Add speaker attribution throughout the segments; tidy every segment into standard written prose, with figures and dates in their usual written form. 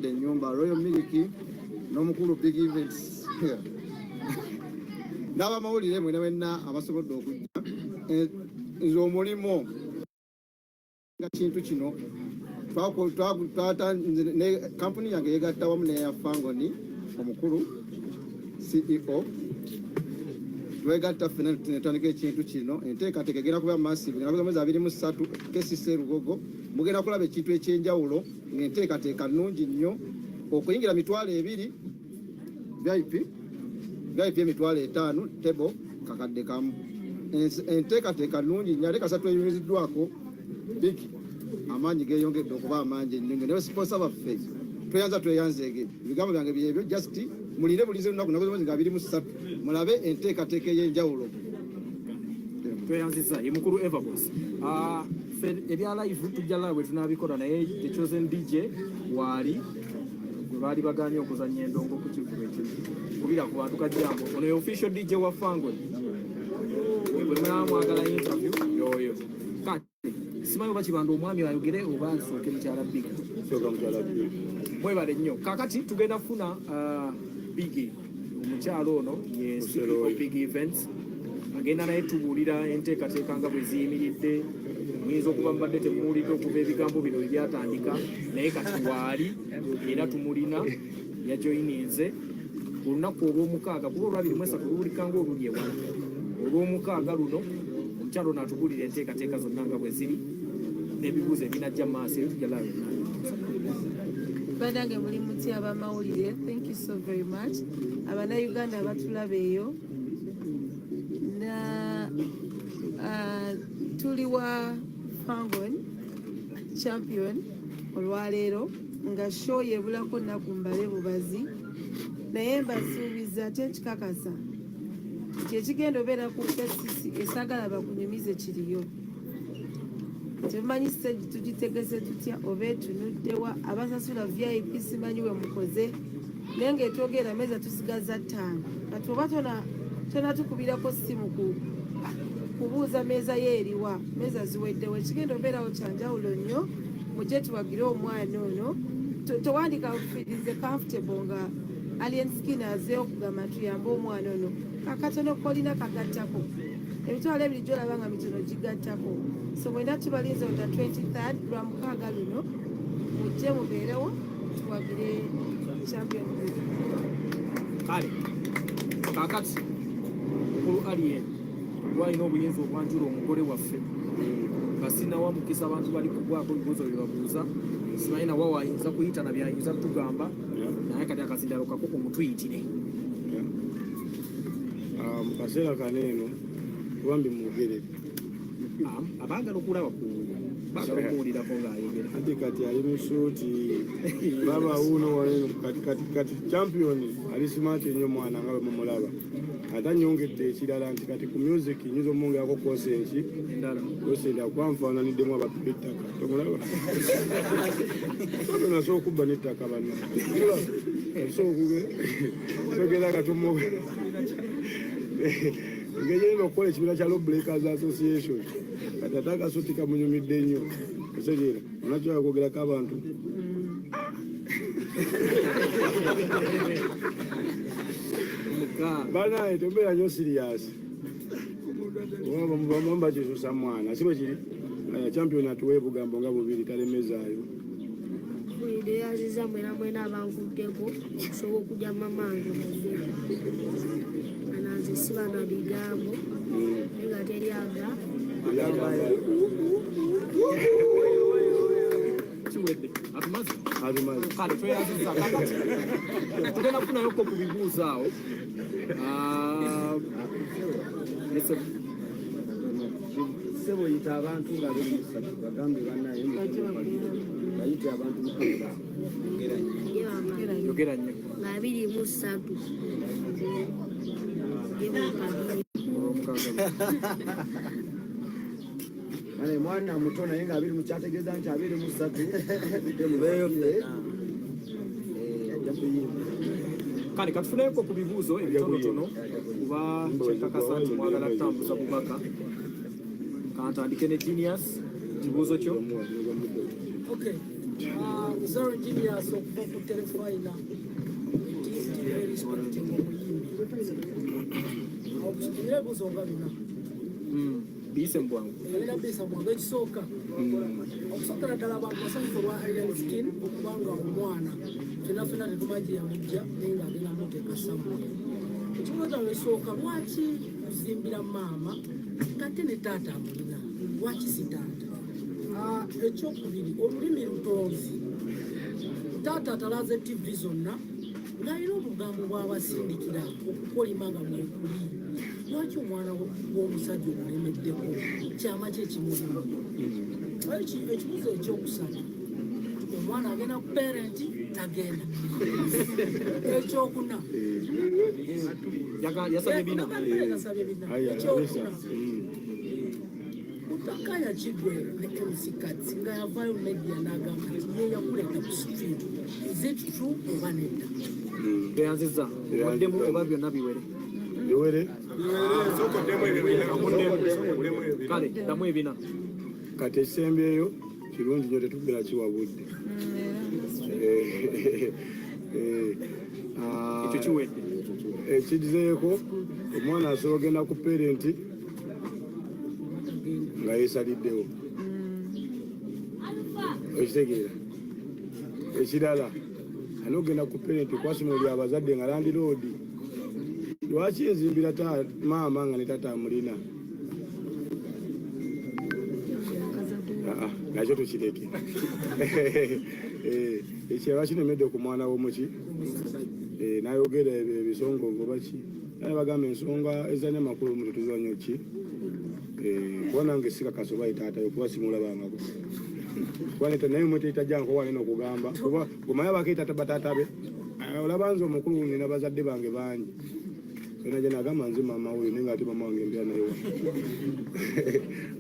Speaker 1: Ennyumba Royal Milk n'omukulu Big Events n'abamawulire mwena wenna abasobodde okujja nze omulimo nga kintu kino ne kampuni yange yegatta wamu neya Fangoni omukulu CEO twegatta ffena netandika ekintu kino enteekateeka egenda kuba massive ng'abaza mwezi 23 KCC Lugogo mugenda kulaba ekintu ekyenjawulo ng'enteekateeka nnungi nnyo okuyingira 200 VIP emitwalo 5 table kakadde kamu enteekateeka nnungi nnyo ate kasatu eyimiziddwako big amaanyi geeyongedde okuba amangi ennyo ne sponsor baffe tweyanzeege ebigambo byange byebyo just mulire bulize lunaku nakoze mwezi nga 23 mulabe enteekateeka ey'enjawulo
Speaker 2: tweyanziza ye mukulu Everboss ebya live tujja live bwe tunaabikola naye The Chosen DJ waali gwe baali baganye okuzannya endongo ku kivubo ekimu kubira ku bantu kajjambo ono ye official DJ wa Fangoni bwe mwamwagala interview yoyo kati simanyi oba kibanda omwami ayogere oba nsooke mukyala Big mwebale nnyo kakati tugenda kufuna Big omukyalo ono ye CEO Big Events agenda naye tubuulira enteekateeka nga bwe ziyimiridde muyinza okuba mubadde temuwulidde okuva ebigambo bino ebyatandika naye kati waali era tumulina yajoyininze olunaku olw'omukaaga kuba olw'abiri luwulikanga oluli ewala olw'omukaaga luno omukyalo ono atubuulira enteekateeka zonna nga bwe ziri n'ebibuuzo ebinajja maaso eyo tujja laayo
Speaker 3: banange muli muti abamawulire thank you so very much abannayuganda abatulaba eyo tuli wa Fangoni champion olwaleero nga show yebulako nnaku mbale bubazi naye mbasuubiza ate nkikakasa kyekigenda obeera ku KCC esagala bakunyumize kiriyo temumanyi stage tugitegese tutya oba etunuddewa abasasula VIP simanyi we mukoze naye ngaetwogera meza tusigaza 5 kati oba tonatukubirako simu kubuuza meeza yeeriwa meeza ziweddewo ekigenda obeerawo kyanjawulo nnyo mujje tuwagire omwana ono towandika firize comfortable nga alien skin azeewo okugamba tuyambe omwana ono kakatono kolina kagattako emitwalo ebiri gyolaba nga mitono gigattako so mwenda tubalinze onda 23rd lwa mukaaga luno mujje mubeerewo tuwagire champion
Speaker 2: kale kakati mukulu alien lwalina obuyinza obwanjula omugole waffe nga sinawa mukisa abantu bali kugwako ebibuuzo bye babuuza simanyi nawa wayinza kuyita na byayinza kutugamba naye kati akazindalo kako mutuyitire
Speaker 4: mu kaseera kaneeno kubambi mwogere
Speaker 2: abaagala okulaba baagala okuwulirako ng'ayogera
Speaker 4: ate kati ali mu suuti baba uno kati champion ali smart ennyo mwana nga bwe mumulaba ate nyongedde ekirala nti kati ku music nyinza omwongerako kosensi kosenda kwanfaananiddemu abapipa ettaka tomulaba nasobola okubba n'ettaka banna sogera katomo ngegenda okukola ekibiina kya Lawbreakers Association kati ate akasuti kamunyumidde nnyo osegeera onakyola kwogerako abantu banaye tobeera nnyo siriyasi bamba kisusa mwana si bwe kiri champion atuwa ebugambo nga bubiri talemezaayo
Speaker 5: fulide yaziza mwena abankuddeko okusobola okujja mamange ananze siba na bigambo nga teryaga
Speaker 2: kale tweyaziza kakati tugenda kufunayoko ku bibuuzo awo
Speaker 1: sebo yita abantu nga bali musatu bagambe bannaye bayite abantu
Speaker 2: yogera nnyo
Speaker 5: nga 23
Speaker 1: ane mwana muto naye nga 2 mukyategeeza nti 23 mubeeyo
Speaker 2: kale katufuneko ku bibuuzo ebitonotono kuba kyekakasa nti mwagala kutambuza bubaka kantandike ne Genius kibuuzo kyo
Speaker 6: Zero Engineers okuva ku Telefina respecting omuyimbi era ebibuuzo nga bina
Speaker 2: biyise mu bwangu.
Speaker 6: era bisa mwangu ekisooka okusookera ddala abantu basanyufu olwa Alien Skin okubanga omwana fenafena tetumanyi yamujja naye ng'agenda muteeka samuel ekibuuzo kyange ekisooka lwaki kuzimbira maama ng'ate ne taata amulina lwaki si taata ekyokubiri olulimi lutonzi taata atalaze tv zonna ng'alina obugambo bw'abasindikira okukolima nga mwekuli lwaki omwana w'omusajja omulemeddeko kyama kye kimulimu ekibuzo ekyokusatu omwana agenda ku parenti tagenda ekyokuna
Speaker 2: Yasabye bina.
Speaker 6: ekyokuna utakaya kigwe ne MC Kats nga yavaayo media n'agamba nti ye yakuleeta ku street is it true oba nedda
Speaker 2: Tweyanzizza. Waddemu oba byonna biwere.
Speaker 4: Biwere
Speaker 2: Kale, ddamu ebina.
Speaker 4: kati ekisembyeyo kirungi nnyo tetugera kiwabudde.
Speaker 2: Ekyo kiwedde.
Speaker 4: Ekizeeko omwana asobola ogenda ku parenti nga yeesaliddewo ekitegeera ekirala ani ogenda ku parenti kwasoma oli abazadde nga landiroodi lwaki enzimbira maama nga ne tata amulina nakyo tukireke ekyaba kinemedde ku mwana w'omuki nayogera ebisongogo baki naye bagamba ensonga ezanya amakulu omuntu tuzanya ki kuba nange sikakasa oba itaatayo kuba simulabangako kuba naye mweteitajanko wanene okugamba kuba gumanye abakeitata batatabe olaba nze omukulu nina bazadde bange bangi naje nagamba nze mama oyo naye nga ate mama wange mbira naye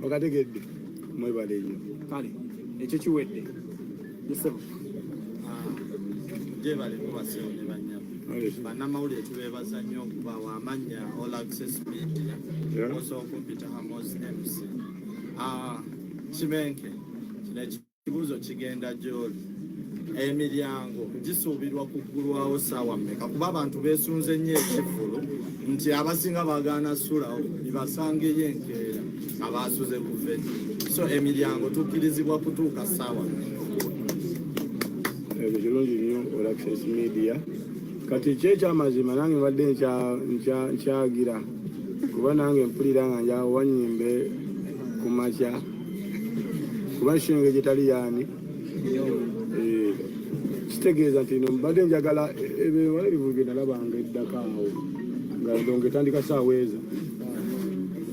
Speaker 4: okategedde mwebale nnyo
Speaker 2: Kale, ekyo kiwedde. Yesebo.
Speaker 7: Gyebale kubaseewo ne banyama bannamawulire tubeebaza nnyo okubawa amannya All Access Media osobola Peter Hamos MC Kimenke kino ekibuuzo kigenda gy'oli emiryango gisuubirwa kuggulwawo ssaawa mmeka kuba abantu beesunze nnyo ekivulu nti abasinga bagaana ssulawo nibasangeyo enkeera abaasuze ku vedi so emiryango tukkirizibwa kutuuka ssaawa
Speaker 4: ebyo kirungi nnyo All Access Media kati kyekyamazima nange mbadde nkyagira kuba nange mpulira nga njawa nnyimbe ku makya kuba nshinga egitaliyani kitegeeza nti no mbadde njagala wala ebivuga bye nalabanga eddaka awo nga ndongo etandika saawa ezo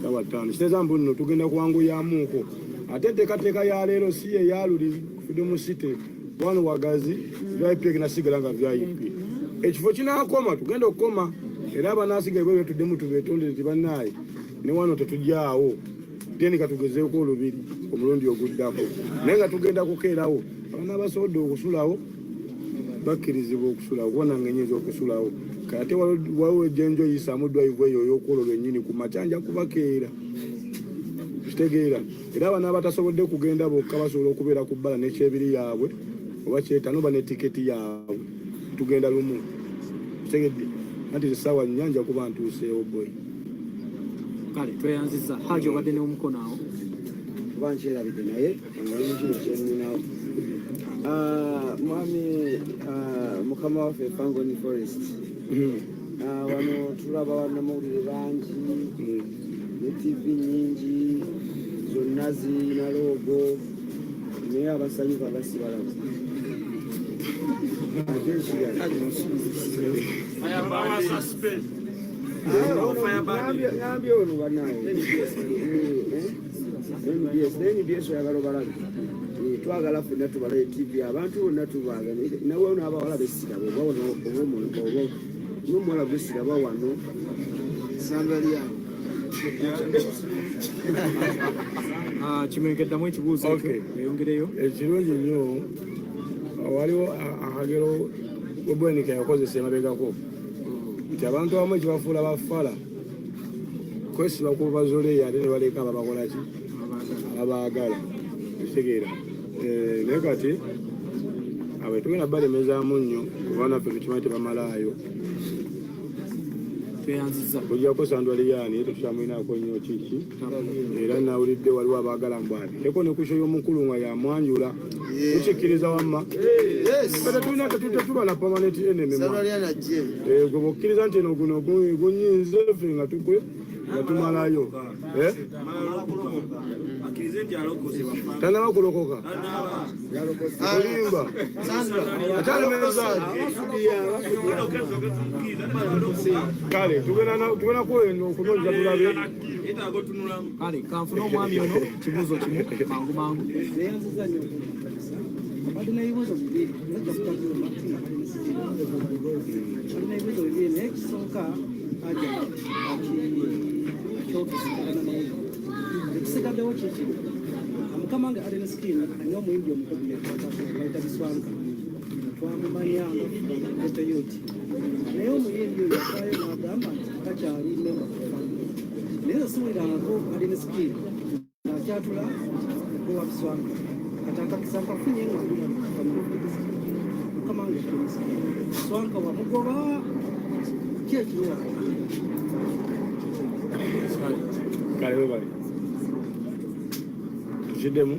Speaker 4: saawa ttaano kitegeeza mbu nno tugenda kuwanguyamuuko ate enteekateeka ya leero si eyaluli Freedom City wano wagazi VIP egenda sigala nga VIP ekifo kinakoma tugenda okukoma era abanasigaye bwe tuddemu tubeetondere tibannaaye ne wano tetujjaawo deni katugezeeko olubiri omulundi oguddako naye nga tugenda kukeerawo abaana abasobodde okusulawo bakkirizibwa okusulawo kubona nga enyinza okusulawo kate waliwo ejjenjo yisaamu drive eyo ey'okwolwo lwennyini ku makyanja kubakeera kitegeera era abaana abatasobodde kugenda bokka basobola okubeera ku bbala n'ekyebiri yaabwe oba kyetano oba n'etiketi yaabwe tugenda lumu kitegedde anti essaawa nnyanja kuba ntuuseewo boy
Speaker 2: Kale, tweyanzizza. Haji obadde n'omukono awo.
Speaker 8: kuba nkyerabidde naye omulimu kino kyeninawo mwami mukama waffe Fangoni Forest wano tulaba bannamawulire bangi ne TV nyingi zonna zirina loogo naye abasanyufu abasibalaba ate ekirala ngambye ono banaye NBS oyagala obalabe twagala ffenna tubalabe TV abantu bonna tubaaga nawe ono abawala besiraba oba n'omuwala besiraba wano sandalyange
Speaker 2: Kimenke ddamu ekibuuzo ekyo eyongereyo.
Speaker 4: Ekirungi nnyo waliwo akagero Bwenika yakozesa emabegako nti abantu abamu ekibafuula bafala kwesiba ku bazoleyo ate ne baleka ababakola ki ababaagala ekitegeera naye kati bwe tugenda balemezaamu nnyo kuba naffe tukimanyi tebamalaayo
Speaker 2: tweyanziza
Speaker 4: ojjako sandwaliyaani tetukyamwinaako nnyo kiki era nawulidde waliwo abaagala mbwabireko ne kusho y'omukulu nga yamwanjula tukikkiriza wamma tetulina na permanent enemy gwe bokkiriza nti eno guno gunyinze ffe nga tukwe nga tumalayo tanaba kulokoka olimba atalemeza kale tugenda kweno okunonja tulabe
Speaker 2: kale kanfuna omwami ono kibuuzo kimu mangu mangu
Speaker 6: alina ebibuuzo bibiri naye ekisooka aja akyokisigana naye ekisigaddewo kikiri mukama wange alina sikini ani omuyimbi omukozi baita biswanka twamumanyanga eteyoti naye omuyimbi oyo yafaayo n'agamba nti takyali memba naye siwulirangako alina sikini ng'akyatula owa biswanka katakakisaka funye nga mukama wange biswanka wamugoba kyekiwa
Speaker 4: kale webale tukiddemu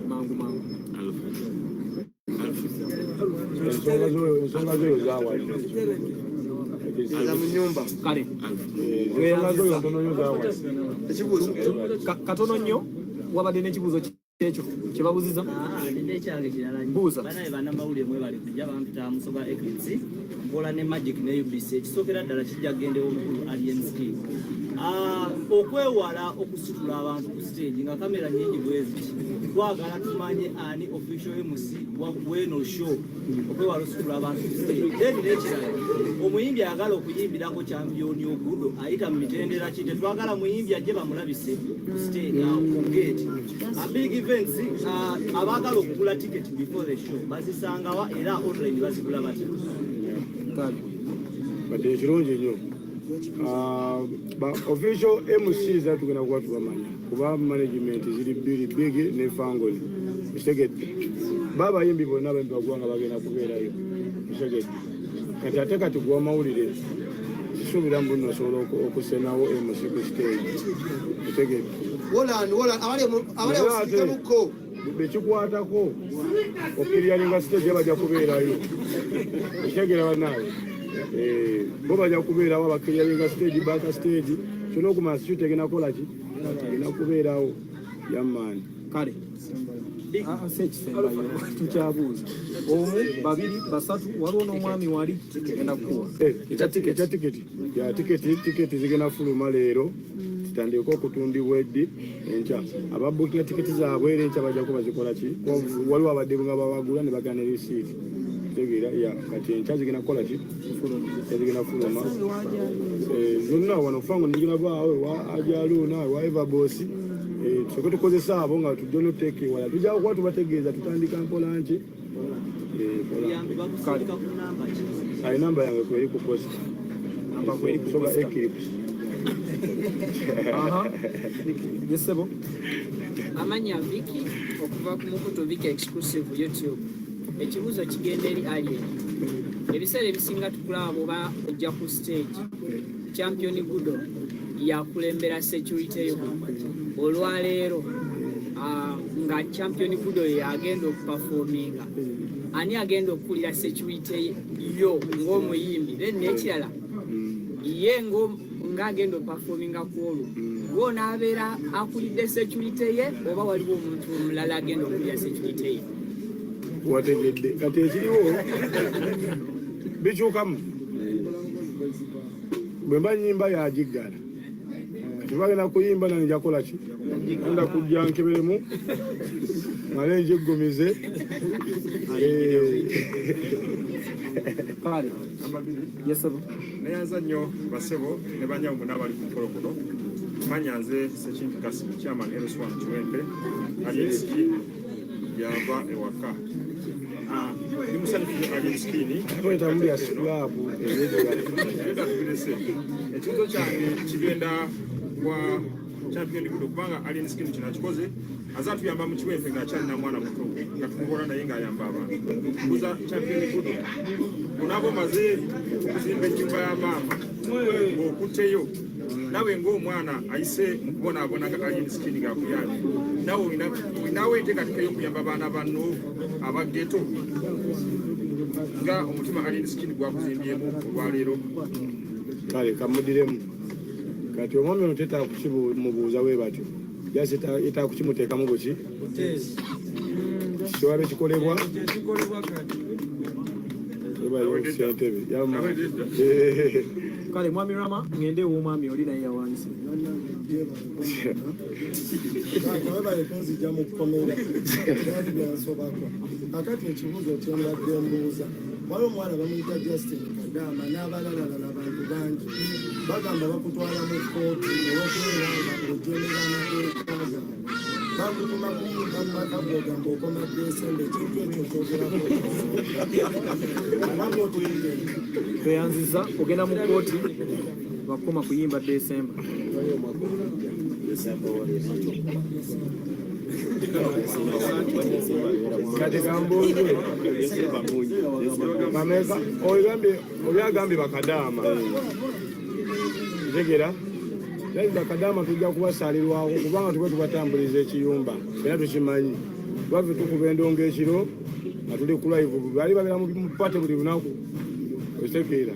Speaker 2: mangu mangu
Speaker 4: ensonga zoyo zawali
Speaker 2: kale
Speaker 4: ensonga zoyo ntonoyo zawali
Speaker 2: katono nnyo wabadde n'ekibuuzo ekyo kyebabuziza
Speaker 9: ekyange kirala
Speaker 2: buuza
Speaker 9: banaye bannamawulire mwebali kujja bampita musoga eclipse mpola ne magic ne ubc ekisookera ddala kijja kugendewo omukulu aliensk okwewala okusitula abantu ku stage nga kamera nyingi bweziti twagala tumanye ani official mc weno show okwewala okusitula abantu ku stage then nekirala omuyimbi ayagala okuyimbirako championi ogudo ayita mu mitendera ki tetwagala muyimbi ajje bamulabise ku stage ku gate big events abaagala okugula ticket before the show bazisangawa era online bazigula batya
Speaker 4: badde ekirungi nnyo ba official mc zatugenda kuba tubamanya kuba management ziri bbiri big ne fangoli kitegedde babayimbi bonna bembi bagwanga bagenda kubeerayo kitegedde kati ate kati gwa mawulire kisuubira mbuno osobola okusenawo mc ku stage kitegedde bekikwatako okiryaninga stage bajja kubeerayo kitegera banaye bo bajja kubeerawo abakiryaninga stage baka stage kyona okumanya sikyo tegenda kukolaki tegenda kubeerawo yamaani
Speaker 2: kale sekisembayo tukyabuuza omu babiri basatu waliwo n'omwami wali genda kukuwa
Speaker 4: ekya tiketi zigenda fuluma leero zitandika okutundibwa eddi enkya ababukinga tiketi zaabwe era enkya bajja kuba zikola ki waliwo abadde nga babagula ne bagana erisiiti tegeera kati enkya zigenda kukola ki zigenda fuluma zonna wano fango ndigina baawe wa ajaluuna wa evabosi tusoke tukozesa abo nga tujja noteeka ewala tujja kuba tubategeeza tutandika mpola nki ayi namba yange kweri ku post soba eclipse
Speaker 2: yesebo
Speaker 10: amanya Viki okuva ku Mukutu Viki exclusive YouTube. Ekibuuzo kigenda eri Alien. Ebiseera ebisinga tukulaba bw'oba ojja ku stage Champion Gudo yakulembera security yo olwaleero nga Champion Gudo yagenda okuperforminga ani agenda okukulira security yo ng'omuyimbi then n'ekirala ye ng'agenda okuperforminga ku olwo gwona abeera akulidde security ye oba waliwo omuntu omulala agenda okukulira security ye
Speaker 4: wategedde kati ekiriwo bikyukamu bwe mba nyimba yagiggala kati bagenda kuyimba nange njakola ki enda kujja nkeberemu male njeggomize
Speaker 2: kale yesebo
Speaker 11: neyanza nnyo basebo ne banyamu n'abali ku mukolo guno manyanze Sekintu Kasimu chairman Eroswan Kiwempe Alienski yava ewaka ni musanifu Alienskini
Speaker 4: twetambuli ya sklabu
Speaker 11: ekibuzo kyange kigenda kwa champion good kubanga alien skin kino kikoze azatuyamba mu kiwempe ng'akyalina mwana muto nga tumukola naye ng'ayamba abantu kuza champion good unabo maze okuzimba ennyumba ya maama ng'okutteyo nawe ng'omwana ayise mu kubonaabona nga alien skin gakuyambe nawe olinawo enteekateeka y'okuyamba abaana banno abageto nga omutima alien skin gwakuzimbyemu olwaleero.
Speaker 4: Kale kamudiremu kati omwami ono tetaaga kukimubuuza bwe batyo jasi etaaga kukimuteekamu buki kiwabe kikolebwa sentebe
Speaker 2: kale mwami Rama ngende ew'omwami oli naye yawanise
Speaker 12: nzija mu kukomera byansobako kakati ekibuuzo kyembadde mbuuza waliwo omwana bamuyita Justin Kagamba n'abalalala bantu bangi bagamba bakutwala mu kooti olwokubeera nga ojemera amateeka gaabwe bakutuma kuyimba mu maka gogamba okoma Desemba ekintu ekyo kyogerako abanga otuyimbe
Speaker 2: tweyanziza ogenda mu kooti bakoma kuyimba Desemba
Speaker 4: kati kambuuze mameka oli agambye bakadaama ntegera yaani bakadaama tujja kubasalirwako kubanga tube tubatambuliza ekiyumba era tukimanyi twave tukuba endongo ekiro nga tuli ku live bali babeera mu pate buli lunaku otegeera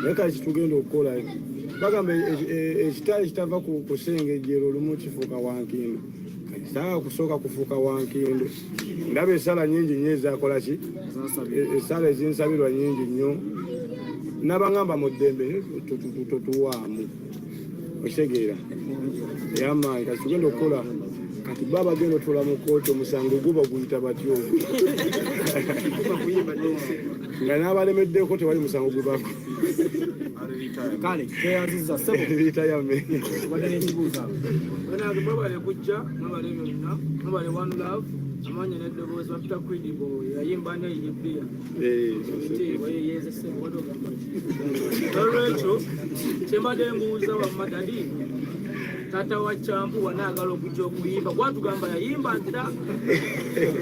Speaker 4: naye kale kitugenda okukola bagamba ekitala ekitava ku kusengejjero olumu kifuuka wankindo kitala kusooka kufuuka wankindo ndaba esala nyingi nnyo ezakolaki esala ezinsabirwa nyingi nnyo nabangamba mu ddembe totuwaamu okitegeera eyamaanyi kati tugenda okukola kati baba bagenda otula mu kooti omusango guba guyita batyo nga n'abalemeddeko tewali musango gubako
Speaker 2: kale tweyanziza sebo
Speaker 4: retirement
Speaker 2: wadde n'ekibuuzo
Speaker 6: Banaga mwebale kujja mwebale byonna mwebale one love amanya n'eddoboozi bapita kwidibo yayimba neyibbiya weyeyeze sebo wadogamba olwekyo kyembadde mbuuza wamma dadi tata wa Kyampu wanaagala okujja okuyimba gwatugamba yayimba dda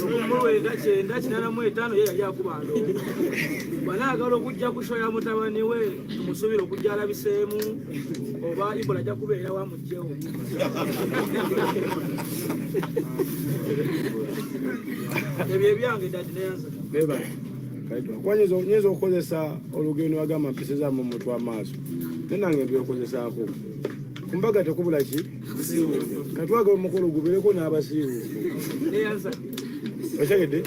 Speaker 6: okumulwenda 985 ye yali akuba ndongo wanaagala okujja kushoya mutabani we tumusuubire okujja alabiseemu oba Ibola ajja kubeera wamugjewo ebyo ebyange dadi neyanza
Speaker 4: nyinza okukozesa olugendo agamba mpisiza mu mutwe amaaso nenange mbyokozesaako kumbaga tekubula ki katwaga omukolo gubeereko n'abasiibuufu otegedde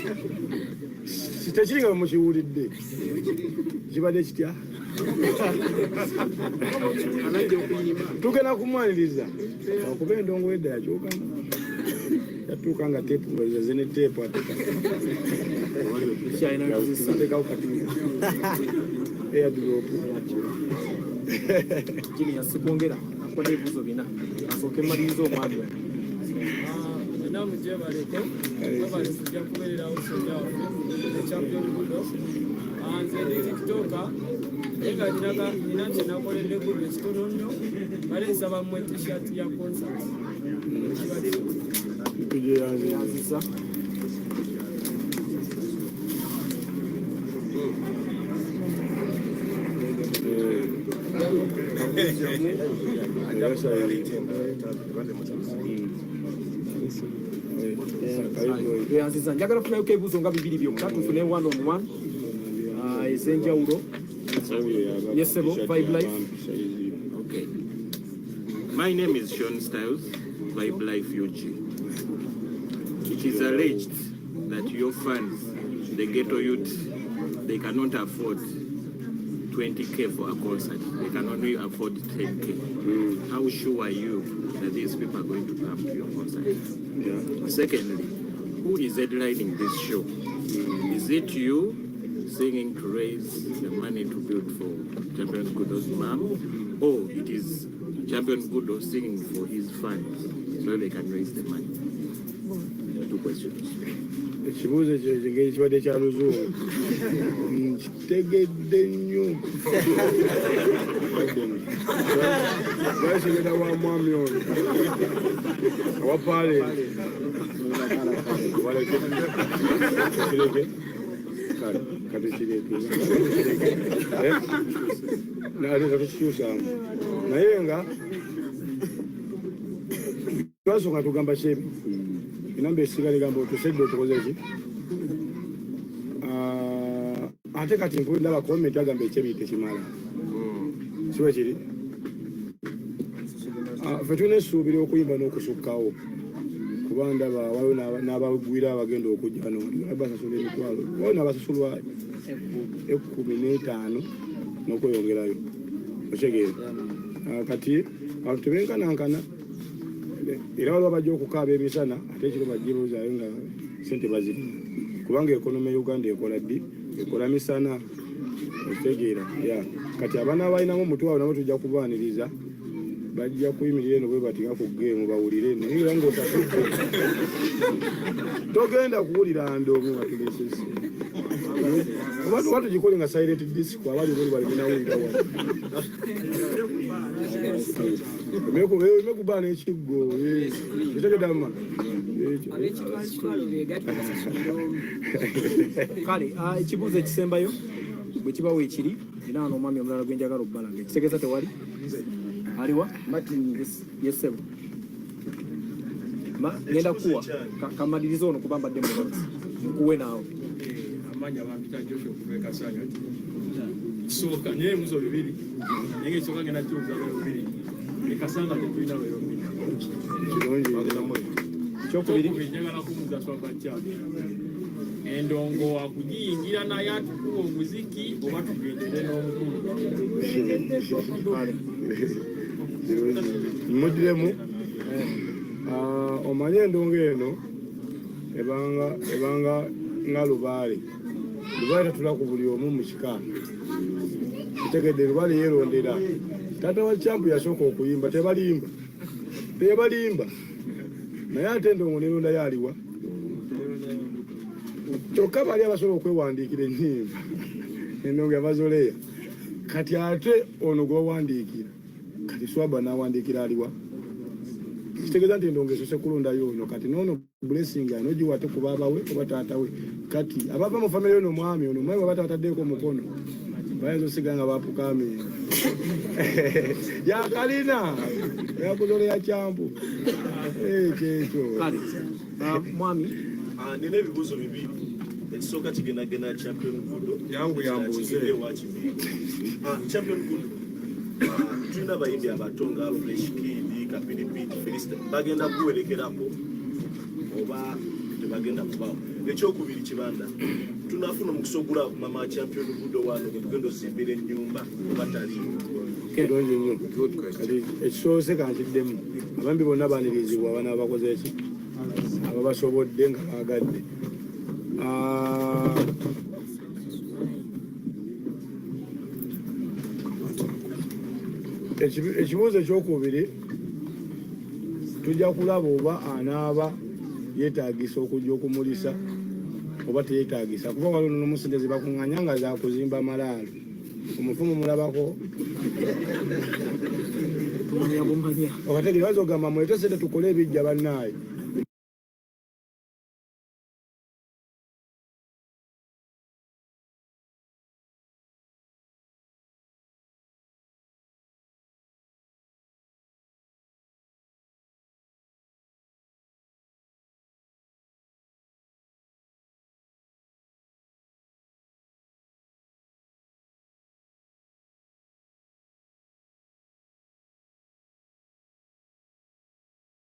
Speaker 4: tekiringa bwe mukiwulidde kibadde kitya tugenda kumwaniriza okuba endongo edda yakyukamu yatuuka nga tepu ngaze ne tepu atekawo katinga eyadropu
Speaker 2: kiri yasikwongera akola ebibuuzo bina asooke mmaliriza omwami we
Speaker 6: namugye baleko babali kujja kubeererawo soja waffe echampion budo nze ndi tiktoka naye nga nina nti nakoledde gudu ekitono nnyo bale nsaba mmwe t-shirt ya concert
Speaker 4: tugiyanziza
Speaker 2: tweyanziza njagala kufunayoko ebibuuzo nga bibiri byokka tufune one on one ez'enjawulo yesebo Vibe Life.
Speaker 13: Okay. My name is Sean Styles, Vibe Life UG. It is alleged that your fans, the ghetto youth, they cannot afford 20K for a concert. They can only afford 10K. How sure are you that these people are going to come to your concert? Yeah. Secondly, who is headlining this show? Is it you singing to raise the money to build for Champion Gudo's mom, or it is Champion Gudo singing for his fans so they can raise the money to
Speaker 8: questions.
Speaker 4: Ekibuuzo ekyo engeri kibadde kya luzungu nkitegedde nnyo lwakigenda wa mwami ono owa paaleeti kireke kale katukireke naleka tukikyusaamu naye nga twasonga tugamba kyebi enamba esigala egamba otusedde otukoze ki ate kati ndaba komenti agamba ekyebi tekimala kiba kiri ffe tulina essuubira okuyimba n'okusukkawo kuba ndaba waliwo n'abagwira abagenda okujja basasula emitwalo waliwo n'abasasulwa 15 n'okweyongerayo okitegeera kati abantu tebenkanankana era waliwo bajja okukaaba emisana ate ekiro bajjibuuzayo nga sente bazirina kubanga ekonomi ya Uganda ekola ddi ekola misana okitegeera kati abaana balinamu omutwalo nabo tujja kubaaniriza bajja kuyimirira eno bwe batinga ku geemu bawulire naye era ng'osasudde togenda kuwulira ndoomu nga tulisisi oba tugikole nga silent disco abali buli baliminawulira wa emekuba n'ekiggo ekitegedama
Speaker 2: kale ekibuuzo ekisembayo bwe kibawo ekiri era wano omwami omulala gwenjagala okubalanga ekitegeeza tewali aliwa yesebo ngenda kuwa kamaliriza ono kuba mbadde mulonzi nkuwe naawe
Speaker 14: amanya bampita Joshua okuva Kasanga kisooka naye muzo bibiri naye ng'ekisooka ngenda kyuzayo bibiri ekasanga tetulina weyo
Speaker 2: kyokubiri
Speaker 14: njagala kumugaso abakyala endongo akugiyingira naye atukuwa omuziki oba tugendere n'omukulu
Speaker 4: mmudiremu omanye endongo eno ebanga nga lubaale tatula ku buli omu mu kika kitegedde lubaale yeerondera taata wa kyampu yasooka okuyimba tebalimba naye ate endongo nerondayo aliwa kyokka bali abasobola okwewandiikira ennyimba endongo yabazoleya kati ate ono gwe bawandiikira kati swaba n'awandiikira aliwa kitegeeza nti endongo esose kulondayo ono kati noono blessing anogiwate ku baabawe oba taatawe kati abava mu famire ono omwami baba tabataddeeko mukono bayinza osiga nga bapukaamira yakalina yakuzoleya kyampu kyekyo
Speaker 2: mwami
Speaker 15: nina ebibuuzo bibiri ekisooka kigendagenda champion gudo
Speaker 14: yangu yambuuze
Speaker 15: champion gudo tulina abayimbi abato nga Fresh Kid, Kapilipiti, Filista bagenda kuwerekerako oba tebagenda kubawo. Ekyokubiri kibanda tunafuna omukisa ogula mama champion gudo wano genda ozimbira ennyumba oba tali
Speaker 4: kirungi nnyo kati ekisoose kankiddemu abambi bonna baanirizibwa abana abakoze eki ababasobodde nga baagadde ekibuuzo ekyokubiri tujja kulaba oba anaaba yeetaagisa okujja okumulisa oba teyeetaagisa kuba waliwo n'omusente bakuŋŋanya nga zakuzimba malaalo omufumu mulabako okategere baza ogamba mulete sente tukole ebijja bannaayo